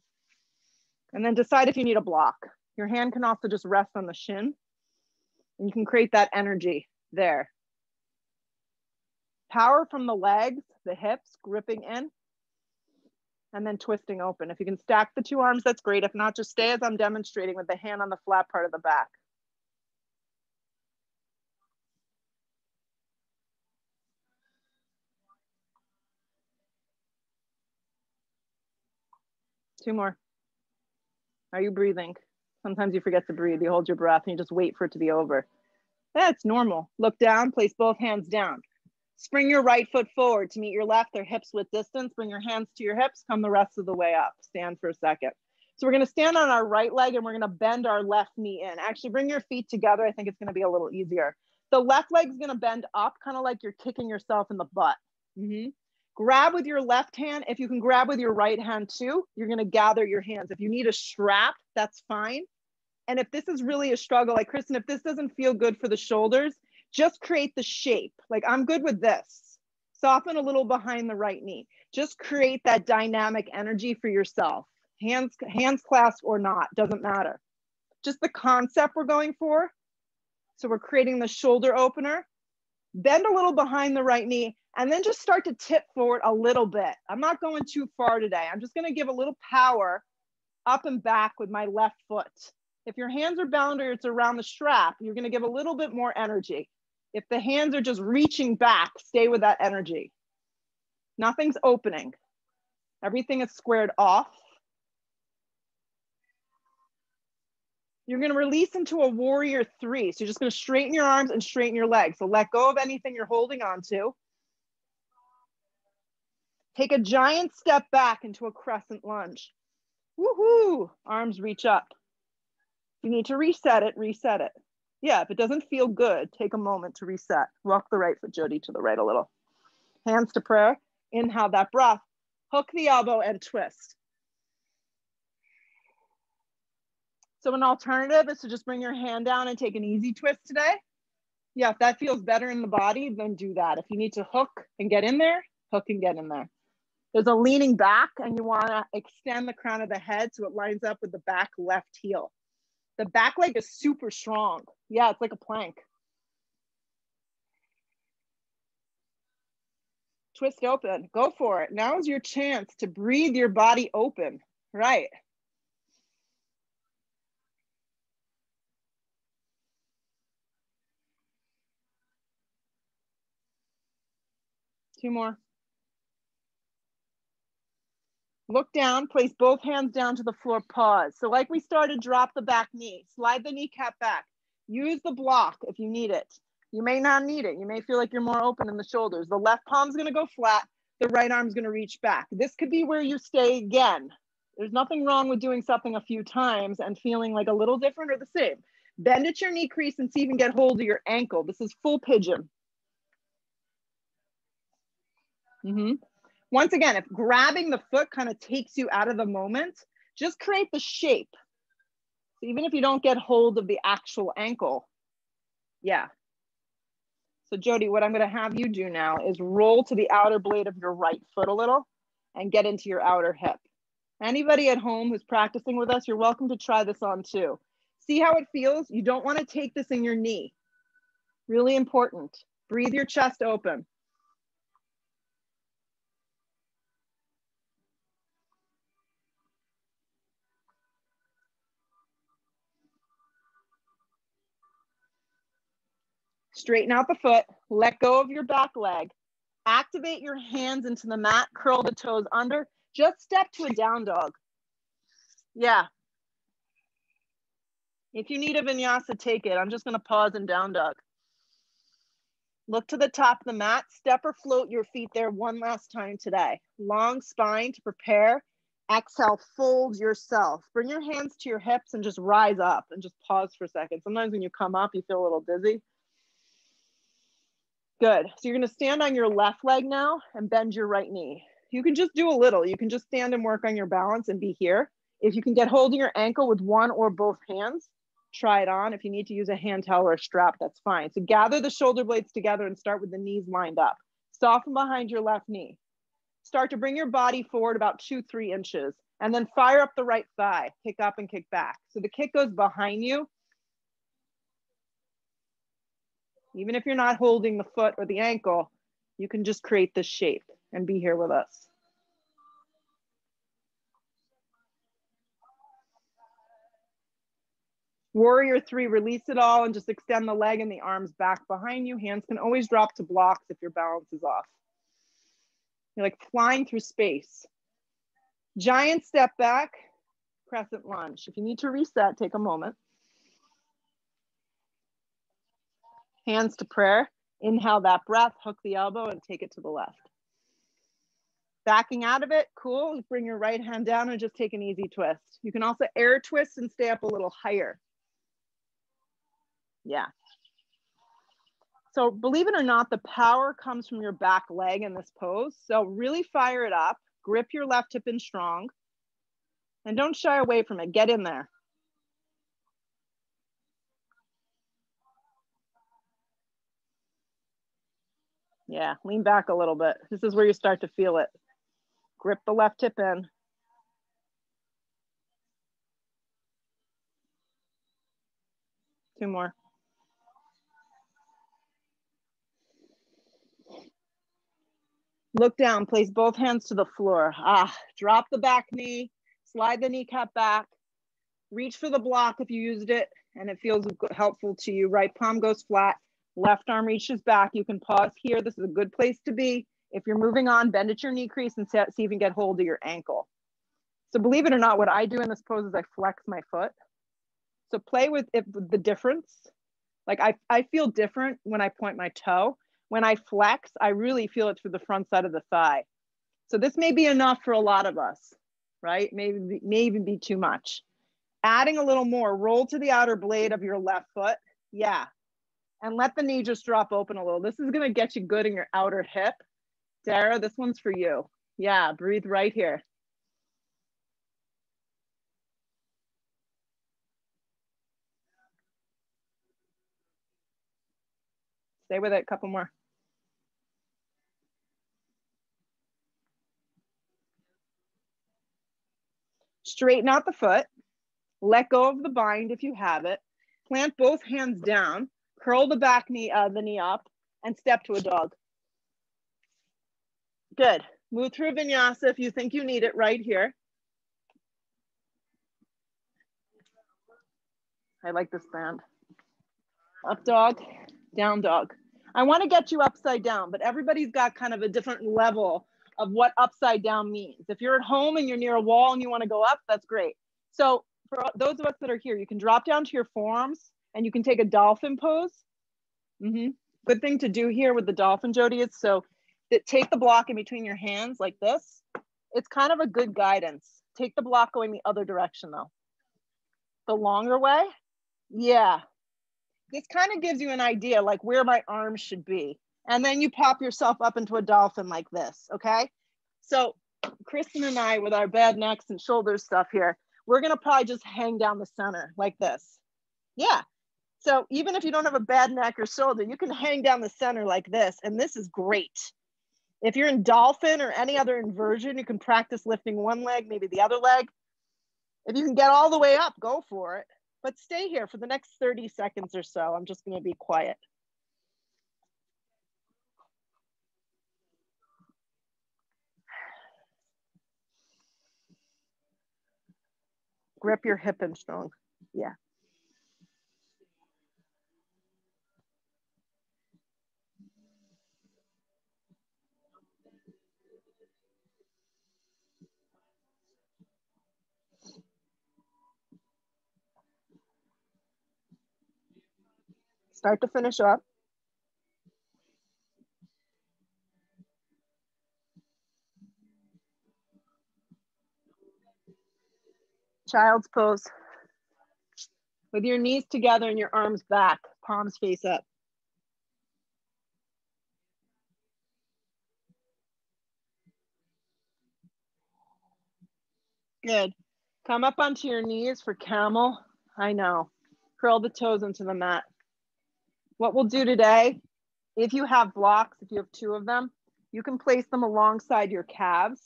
And then decide if you need a block. Your hand can also just rest on the shin and you can create that energy there. Power from the legs, the hips, gripping in, and then twisting open. If you can stack the two arms, that's great. If not, just stay as I'm demonstrating with the hand on the flat part of the back. Two more. Are you breathing? Sometimes you forget to breathe. You hold your breath and you just wait for it to be over. That's normal. Look down, place both hands down. Spring your right foot forward to meet your left or hips width distance. Bring your hands to your hips, come the rest of the way up. Stand for a second. So we're gonna stand on our right leg and we're gonna bend our left knee in. Actually bring your feet together. I think it's gonna be a little easier. The left leg's gonna bend up, kind of like you're kicking yourself in the butt. Grab with your left hand. If you can grab with your right hand too, you're gonna gather your hands. If you need a strap, that's fine. And if this is really a struggle, like Kristen, if this doesn't feel good for the shoulders, just create the shape. Like I'm good with this. Soften a little behind the right knee. Just create that dynamic energy for yourself. Hands clasped or not, doesn't matter. Just the concept we're going for. So we're creating the shoulder opener. Bend a little behind the right knee and then just start to tip forward a little bit. I'm not going too far today. I'm just gonna give a little power up and back with my left foot. If your hands are bound or it's around the strap, you're gonna give a little bit more energy. If the hands are just reaching back, stay with that energy. Nothing's opening. Everything is squared off. You're gonna release into a warrior three. So you're just gonna straighten your arms and straighten your legs. So let go of anything you're holding on to. Take a giant step back into a crescent lunge. Woohoo! Arms reach up. If you need to reset it, reset it. Yeah, if it doesn't feel good, take a moment to reset. Walk the right foot, Jody, to the right a little. Hands to prayer. Inhale that breath. Hook the elbow and twist. So an alternative is to just bring your hand down and take an easy twist today. Yeah, if that feels better in the body, then do that. If you need to hook and get in there, hook and get in there. There's a leaning back and you wanna extend the crown of the head so it lines up with the back left heel. The back leg is super strong. Yeah, it's like a plank. Twist open, go for it. Now is your chance to breathe your body open, right? Two more. Look down, place both hands down to the floor, pause. So like we started, drop the back knee, slide the kneecap back. Use the block if you need it. You may not need it. You may feel like you're more open in the shoulders. The left palm's gonna go flat, the right arm's gonna reach back. This could be where you stay again. There's nothing wrong with doing something a few times and feeling like a little different or the same. Bend at your knee crease and see if you can get hold of your ankle. This is full pigeon. Once again, if grabbing the foot kind of takes you out of the moment, just create the shape. So even if you don't get hold of the actual ankle, yeah. So Jody, what I'm gonna have you do now is roll to the outer blade of your right foot a little and get into your outer hip. Anybody at home who's practicing with us, you're welcome to try this on too. See how it feels? You don't wanna take this in your knee. Really important. Breathe your chest open. Straighten out the foot, let go of your back leg. Activate your hands into the mat, curl the toes under, just step to a down dog. Yeah. If you need a vinyasa, take it. I'm just gonna pause and down dog. Look to the top of the mat, step or float your feet there one last time today. Long spine to prepare. Exhale, fold yourself. Bring your hands to your hips and just rise up and just pause for a second. Sometimes when you come up, you feel a little dizzy. Good. So you're going to stand on your left leg now and bend your right knee. You can just do a little. You can just stand and work on your balance and be here. If you can get hold of your ankle with one or both hands, try it on. If you need to use a hand towel or a strap, that's fine. So gather the shoulder blades together and start with the knees lined up. Soften behind your left knee. Start to bring your body forward about 2-3 inches and then fire up the right thigh. Kick up and kick back. So the kick goes behind you. Even if you're not holding the foot or the ankle, you can just create this shape and be here with us. Warrior 3, release it all and just extend the leg and the arms back behind you. Hands can always drop to blocks if your balance is off. You're like flying through space. Giant step back, crescent lunge. If you need to reset, take a moment. Hands to prayer. Inhale that breath, hook the elbow and take it to the left. Backing out of it, cool. Bring your right hand down and just take an easy twist. You can also air twist and stay up a little higher. Yeah. So believe it or not, the power comes from your back leg in this pose. So really fire it up, grip your left hip in strong, and don't shy away from it. Get in there. Yeah, lean back a little bit. This is where you start to feel it. Grip the left hip in. Two more. Look down, place both hands to the floor. Drop the back knee, slide the kneecap back, reach for the block if you used it and it feels helpful to you. Right palm goes flat, left arm reaches back. You can pause here. This is a good place to be. If you're moving on, bend at your knee crease and see if you can get hold of your ankle. So believe it or not, what I do in this pose is I flex my foot. So play with it, the difference. Like I feel different when I point my toe. When I flex, I really feel it through the front side of the thigh. So this may be enough for a lot of us, right? May even be too much. Adding a little more, roll to the outer blade of your left foot. Yeah. And let the knee just drop open a little. This is gonna get you good in your outer hip. Dara, this one's for you. Yeah, breathe right here. Stay with it, a couple more. Straighten out the foot. Let go of the bind if you have it. Plant both hands down. Curl the back knee, the knee up, and step to a dog. Good. Move through vinyasa if you think you need it right here. I like this band. Up dog, down dog. I want to get you upside down, but everybody's got kind of a different level of what upside down means. If you're at home and you're near a wall and you want to go up, that's great. So for those of us that are here, you can drop down to your forearms and you can take a dolphin pose. Good thing to do here with the dolphin, Jody, is so that take the block in between your hands like this. It's kind of a good guidance. Take the block going the other direction though. The longer way, yeah. This kind of gives you an idea like where my arms should be. And then you pop yourself up into a dolphin like this, okay? So Kristen and I, with our bad necks and shoulders stuff here, we're gonna probably just hang down the center like this. Yeah, so even if you don't have a bad neck or shoulder, you can hang down the center like this, and this is great. If you're in dolphin or any other inversion, you can practice lifting one leg, maybe the other leg. If you can get all the way up, go for it. But stay here for the next 30 seconds or so. I'm just gonna be quiet. Grip your hip in strong, yeah. Start to finish up. Child's pose. With your knees together and your arms back, palms face up. Good. Come up onto your knees for camel. I know. Curl the toes into the mat. What we'll do today, if you have blocks, if you have 2 of them, you can place them alongside your calves,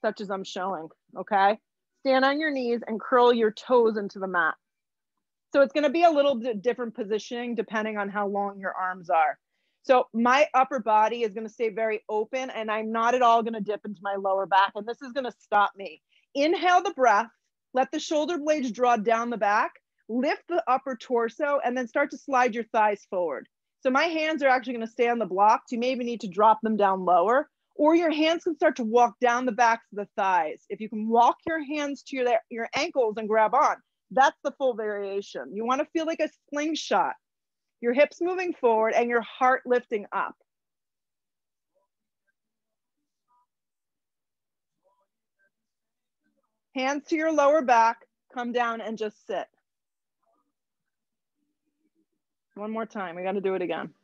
such as I'm showing, okay? Stand on your knees and curl your toes into the mat. So it's gonna be a little bit different positioning depending on how long your arms are. So my upper body is gonna stay very open and I'm not at all gonna dip into my lower back, and this is gonna stop me. Inhale the breath, let the shoulder blades draw down the back, lift the upper torso, and then start to slide your thighs forward. So my hands are actually gonna stay on the blocks. You maybe need to drop them down lower, or your hands can start to walk down the backs of the thighs. If you can walk your hands to your ankles and grab on, that's the full variation. You wanna feel like a slingshot. Your hips moving forward and your heart lifting up. Hands to your lower back, come down and just sit. One more time, we gotta do it again.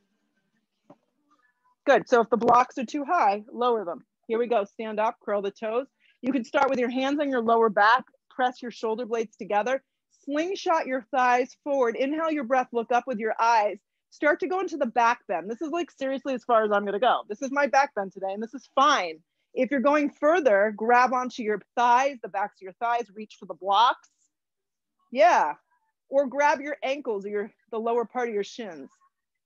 Good, so if the blocks are too high, lower them. Here we go, stand up, curl the toes. You can start with your hands on your lower back, press your shoulder blades together, slingshot your thighs forward, inhale your breath, look up with your eyes, start to go into the back bend. This is like seriously as far as I'm gonna go. This is my back bend today, and this is fine. If you're going further, grab onto your thighs, the backs of your thighs, reach for the blocks. Yeah, or grab your ankles or the lower part of your shins.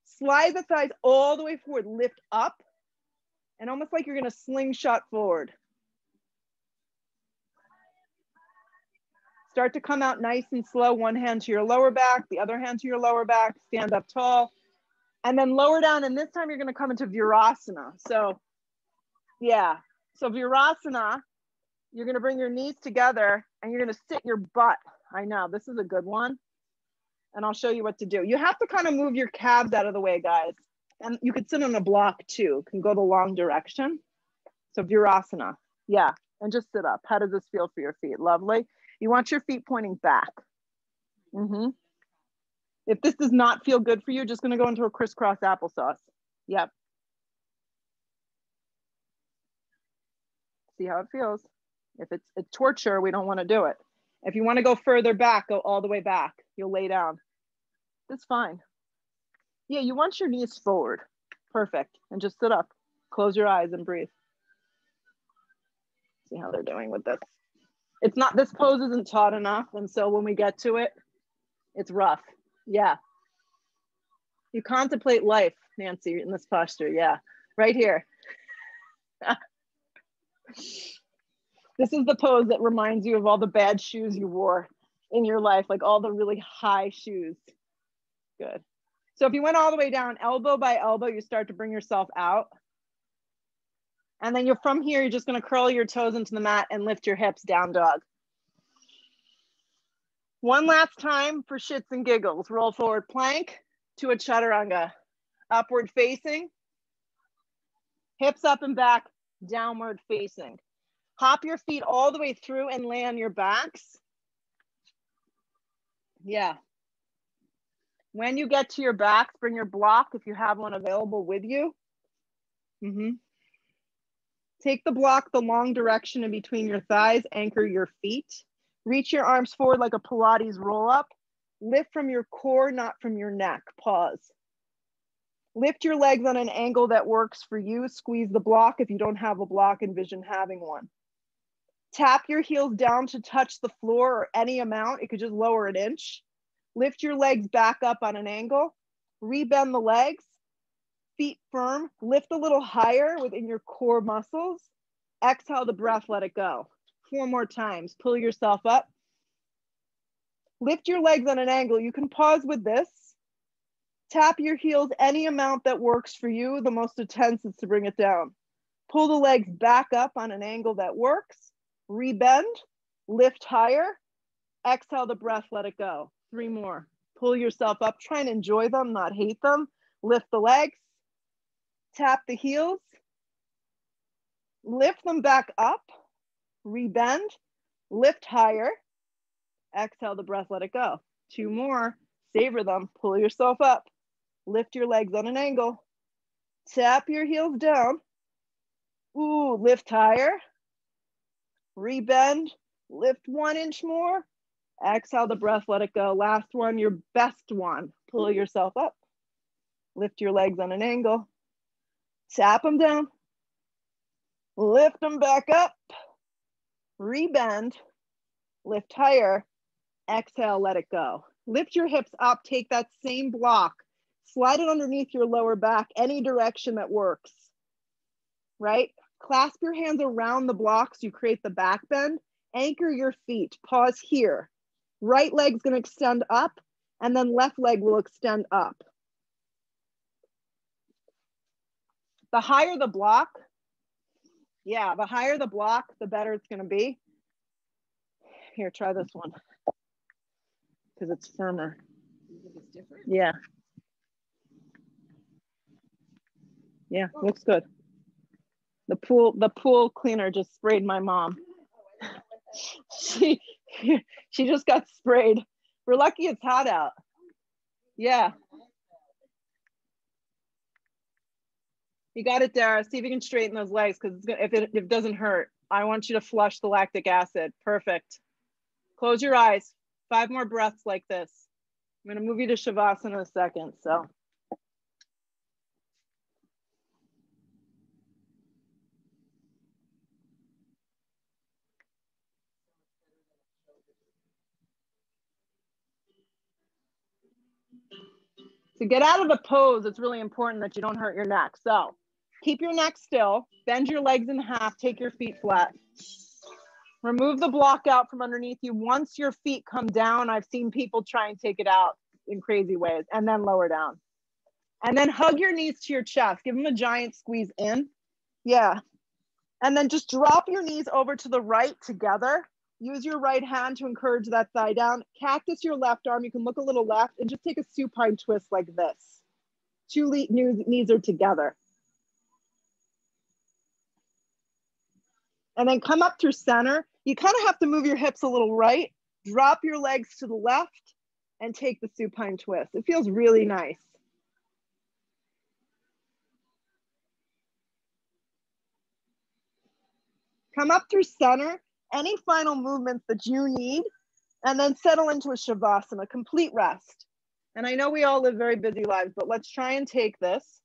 Slide the thighs all the way forward, lift up, and almost like you're gonna slingshot forward. Start to come out nice and slow, one hand to your lower back, the other hand to your lower back, stand up tall, and then lower down, and this time you're gonna come into Virasana. So yeah, so Virasana, you're gonna bring your knees together and you're gonna sit your butt. I know, this is a good one. And I'll show you what to do. You have to kind of move your calves out of the way, guys. And you could sit on a block too, can go the long direction. So Virasana, yeah, and just sit up. How does this feel for your feet? Lovely. You want your feet pointing back. If this does not feel good for you, just gonna go into a crisscross applesauce. Yep. See how it feels. If it's torture, we don't wanna do it. If you wanna go further back, go all the way back. You'll lay down. That's fine. Yeah, you want your knees forward. Perfect. And just sit up. Close your eyes and breathe. See how they're doing with this. It's not, this pose isn't taught enough. And so when we get to it, it's rough. Yeah. You contemplate life, Nancy, in this posture. Yeah. Right here. This is the pose that reminds you of all the bad shoes you wore in your life, like all the really high shoes. Good. So if you went all the way down, elbow by elbow, you start to bring yourself out. And then from here, you're just gonna curl your toes into the mat and lift your hips, down dog. One last time for shits and giggles. Roll forward plank to a chaturanga. Upward facing, hips up and back, downward facing. Hop your feet all the way through and lay on your backs. Yeah. When you get to your backs, bring your block if you have one available with you. Take the block the long direction in between your thighs, anchor your feet. Reach your arms forward like a Pilates roll up. Lift from your core, not from your neck. Pause. Lift your legs on an angle that works for you. Squeeze the block. If you don't have a block, envision having one. Tap your heels down to touch the floor or any amount. It could just lower an inch. Lift your legs back up on an angle. Rebend the legs. Feet firm. Lift a little higher within your core muscles. Exhale the breath, let it go. 4 more times. Pull yourself up. Lift your legs on an angle. You can pause with this. Tap your heels any amount that works for you. The most intense is to bring it down. Pull the legs back up on an angle that works. Rebend. Lift higher. Exhale the breath, let it go. 3 more. Pull yourself up. Try and enjoy them, not hate them. Lift the legs. Tap the heels. Lift them back up. Rebend. Lift higher. Exhale the breath, let it go. 2 more. Savor them. Pull yourself up. Lift your legs on an angle. Tap your heels down. Ooh, lift higher. Rebend. Lift 1 inch more. Exhale the breath, let it go. Last one, your best one. Pull yourself up. Lift your legs on an angle. Tap them down. Lift them back up. Rebend. Lift higher. Exhale, let it go. Lift your hips up. Take that same block. Slide it underneath your lower back, any direction that works, right? Clasp your hands around the blocks. You create the back bend. Anchor your feet. Pause here. Right leg's going to extend up, and then left leg will extend up. The higher the block, the higher the block, the better it's going to be. Here, try this one, because it's firmer. It's different. Yeah. Yeah, looks good. The pool cleaner just sprayed my mom. She just got sprayed. We're lucky it's hot out. Yeah. You got it, Dara. See if you can straighten those legs, because if it doesn't hurt, I want you to flush the lactic acid. Perfect. Close your eyes. 5 more breaths like this. I'm going to move you to Shavasana in a second. So. To get out of the pose, it's really important that you don't hurt your neck. So keep your neck still, bend your legs in half, take your feet flat. Remove the block out from underneath you. Once your feet come down, I've seen people try and take it out in crazy ways, and then lower down. And then hug your knees to your chest. Give them a giant squeeze in. Yeah. And then just drop your knees over to the right together. Use your right hand to encourage that thigh down. Cactus your left arm. You can look a little left and just take a supine twist like this. 2 knees are together. And then come up through center. You kind of have to move your hips a little right. Drop your legs to the left and take the supine twist. It feels really nice. Come up through center. Any final movements that you need, and then settle into a Shavasana, complete rest. And I know we all live very busy lives, but let's try and take this.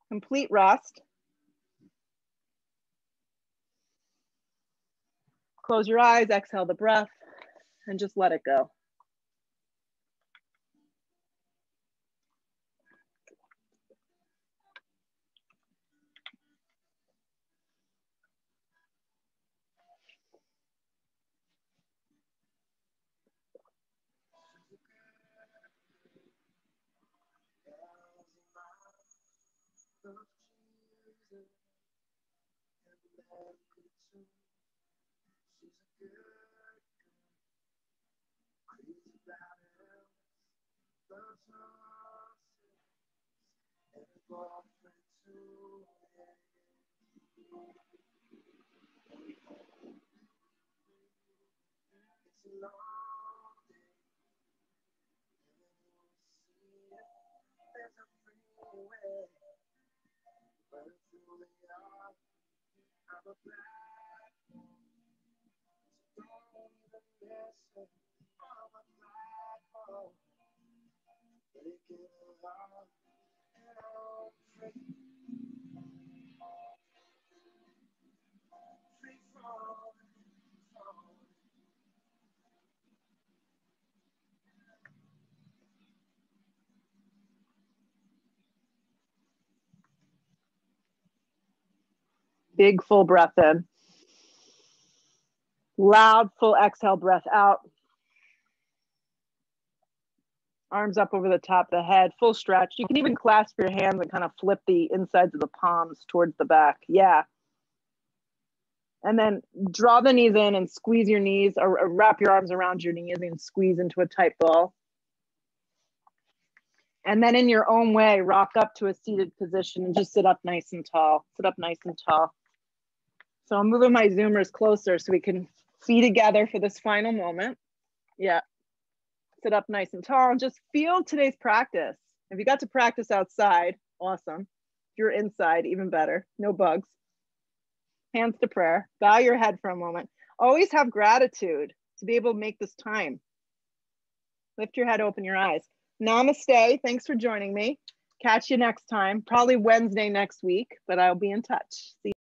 Complete rest. Close your eyes, exhale the breath, and just let it go. Big full breath in. Loud full exhale breath out. Arms up over the top of the head, full stretch. You can even clasp your hands and kind of flip the insides of the palms towards the back. Yeah. And then draw the knees in and squeeze your knees, or wrap your arms around your knees and squeeze into a tight ball. And then in your own way, rock up to a seated position and just sit up nice and tall. Sit up nice and tall. So I'm moving my Zoomers closer so we can be together for this final moment. Yeah. Sit up nice and tall and just feel today's practice. If you got to practice outside, awesome. If you're inside, even better. No bugs. Hands to prayer. Bow your head for a moment. Always have gratitude to be able to make this time. Lift your head, open your eyes. Namaste. Thanks for joining me. Catch you next time. Probably Wednesday next week, but I'll be in touch. See you.